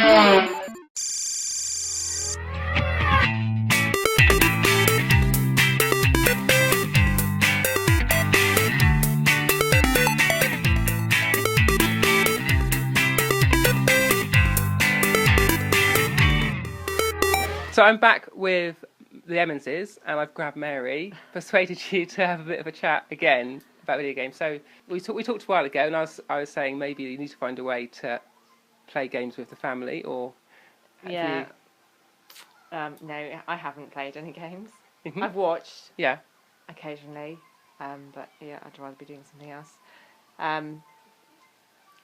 So I'm back with the Emmenses, and I've grabbed Mary, persuaded you to have a bit of a chat again about video games. So we talked a while ago, and I was saying maybe you need to find a way to play games with the family, or no, I haven't played any games. Mm-hmm. I've watched, yeah, occasionally, but yeah, I'd rather be doing something else.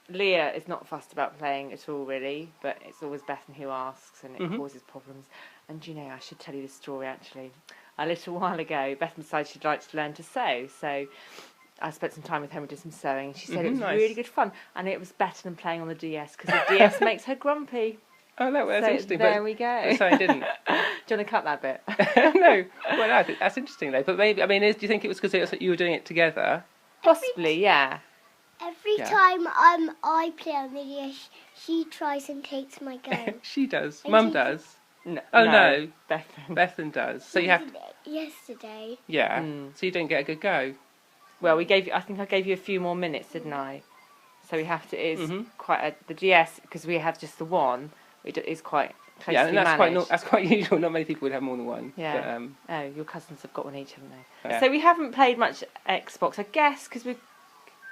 Leah is not fussed about playing at all, really, but it's always Bethan who asks, and it causes problems. And you know, I should tell you this story actually. A little while ago, Bethan decided she'd like to learn to sew, so I spent some time with her and did some sewing. She said it was really good fun, and it was better than playing on the DS because the DS makes her grumpy. Oh, that's interesting. There we go. So I didn't. Do you want to cut that bit? No. Well, no, that's interesting though. But maybe, I mean, do you think it was because you were doing it together? Possibly, yeah. Every time I play on the DS, she tries and takes my go. She does. Mum does. No, no. Bethan. Bethan does. So you have to... Yesterday. Yeah. So you don't get a good go. Well, I think I gave you a few more minutes, didn't I? So we have to. It's quite the DS because we have just the one. It is quite closely and managed. That's quite usual. Not many people would have more than one. Yeah. But, your cousins have got one each, haven't they? Yeah. So we haven't played much Xbox, I guess, because we're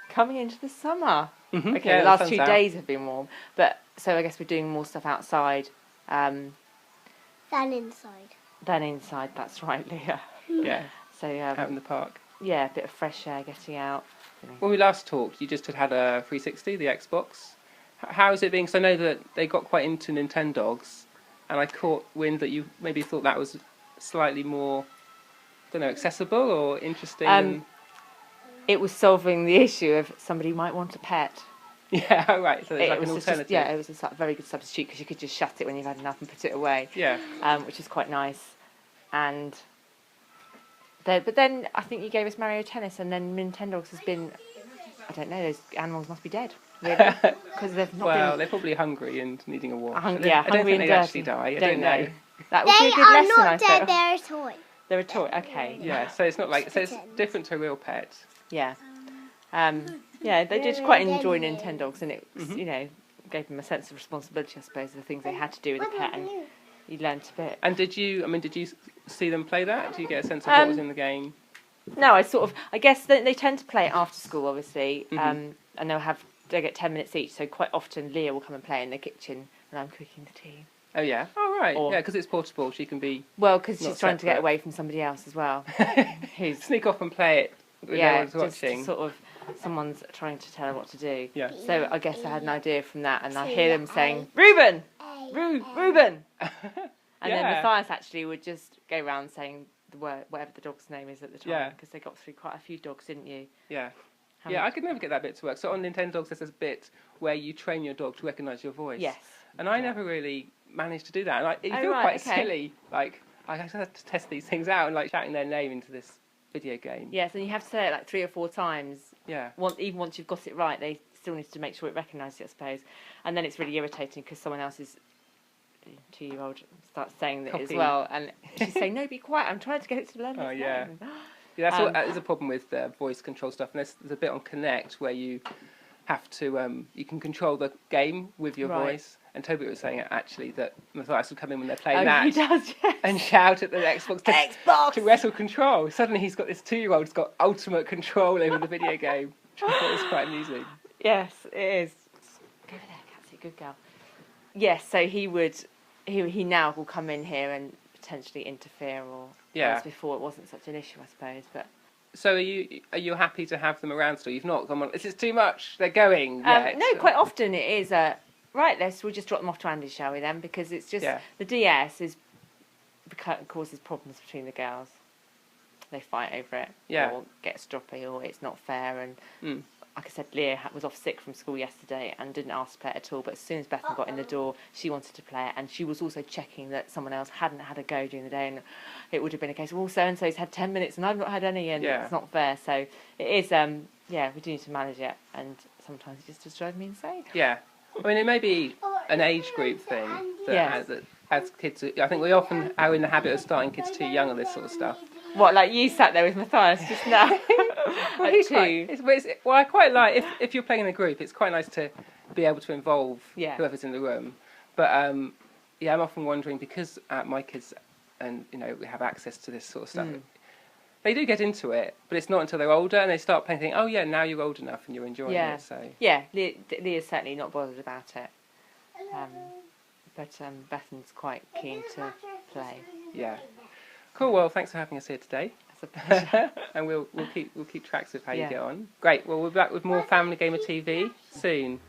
coming into the summer. Mm-hmm. Okay, the last 2 days have been warm, but so I guess we're doing more stuff outside. Than inside. That's right, Leah. Yeah. So out in the park. Yeah, a bit of fresh air, getting out. When we last talked, you just had a 360, the Xbox. How is it being? Because I know that they got quite into Nintendogs, and I caught wind that you maybe thought that was slightly more, I don't know, accessible or interesting. It was solving the issue of somebody might want a pet. Yeah, right. So there's like an alternative. It was a very good substitute because you could just shut it when you've had enough and put it away. Yeah. Which is quite nice. And but then I think you gave us Mario Tennis, and then Nintendogs has been, I don't know, those animals must be dead, really, because they've not been. Well, they're probably hungry and needing a wash. I don't think and they dirty. actually die. I don't know. That would be a good lesson, I They thought. are not dead. They're a toy. They're a toy. Okay. Yeah. So it's not like it's different to a real pet. Yeah. Yeah, they did quite enjoy Nintendogs, and it was, gave them a sense of responsibility, I suppose, of the things they had to do with the pet, and you learned a bit. And did you see them play that? Do you get a sense of what was in the game? No, I guess they tend to play it after school, obviously, and they get 10 minutes each, so quite often Leah will come and play in the kitchen when I'm cooking the tea. Oh, yeah. Oh, right. Yeah, because it's portable, she can be... Well, because she's trying to get away from somebody else as well. Who's sneak off and play it when no one's watching. Just sort of... Someone's trying to tell her what to do. Yeah. So I guess I had an idea from that, and I hear them saying, "Reuben, Reuben," and then Matthias actually would just go around saying the word, whatever the dog's name is at the time, because they got through quite a few dogs, didn't you? Yeah. I could never get that bit to work. So on Nintendogs, there's this bit where you train your dog to recognise your voice. Yes. And I never really managed to do that. And you feel quite silly. Like, I had to test these things out and like shouting their name into this video game. Yes, and you have to say it like 3 or 4 times. Yeah. Even once you've got it right, they still need to make sure it recognises it, I suppose. And then it's really irritating because someone else's 2-year-old starts saying that as well, and she's saying, "No, be quiet. I'm trying to get it to learn this name." That is a problem with voice control stuff. And there's a bit on Connect where you have to you can control the game with your voice. And Toby was saying actually that Matthias would come in when they're playing that he does, yes. and shout at the Xbox to wrestle control. Suddenly he's got this 2-year-old who's got ultimate control over the video game, which I thought was quite amusing. Yes, it is. Go over there, Catsy, good girl. Yes, so he now will come in here and potentially interfere, or whereas before it wasn't such an issue, I suppose. But so are you happy to have them around still? You've not gone on. This is too much. They're going. No, quite often it is. Right, we'll just drop them off to Andy, shall we then? Because it's just the DS causes problems between the girls. They fight over it, or get stroppy, or it's not fair. And like I said, Leah was off sick from school yesterday and didn't ask to play it at all. But as soon as Bethan got in the door, she wanted to play it, and she was also checking that someone else hadn't had a go during the day, and it would have been a case of, well, so and so's had 10 minutes and I've not had any, and it's not fair. So it is. We do need to manage it, and sometimes it just drives me insane. Yeah. I mean, it may be an age group thing. That as kids, I think we often are in the habit of starting kids too young on this sort of stuff. What, like you sat there with Matthias just now? Well, I quite like, if you're playing in a group, it's quite nice to be able to involve whoever's in the room. But I'm often wondering, because my kids, and we have access to this sort of stuff, they do get into it, but it's not until they're older and they start playing, thinking, oh yeah, now you're old enough and you're enjoying it. So Leah's certainly not bothered about it. But Bethan's quite keen to play. Yeah. Cool. Well, thanks for having us here today. It's a pleasure. And we'll keep tracks of how you get on. Great. Well, we'll be back with more Family Gamer TV soon.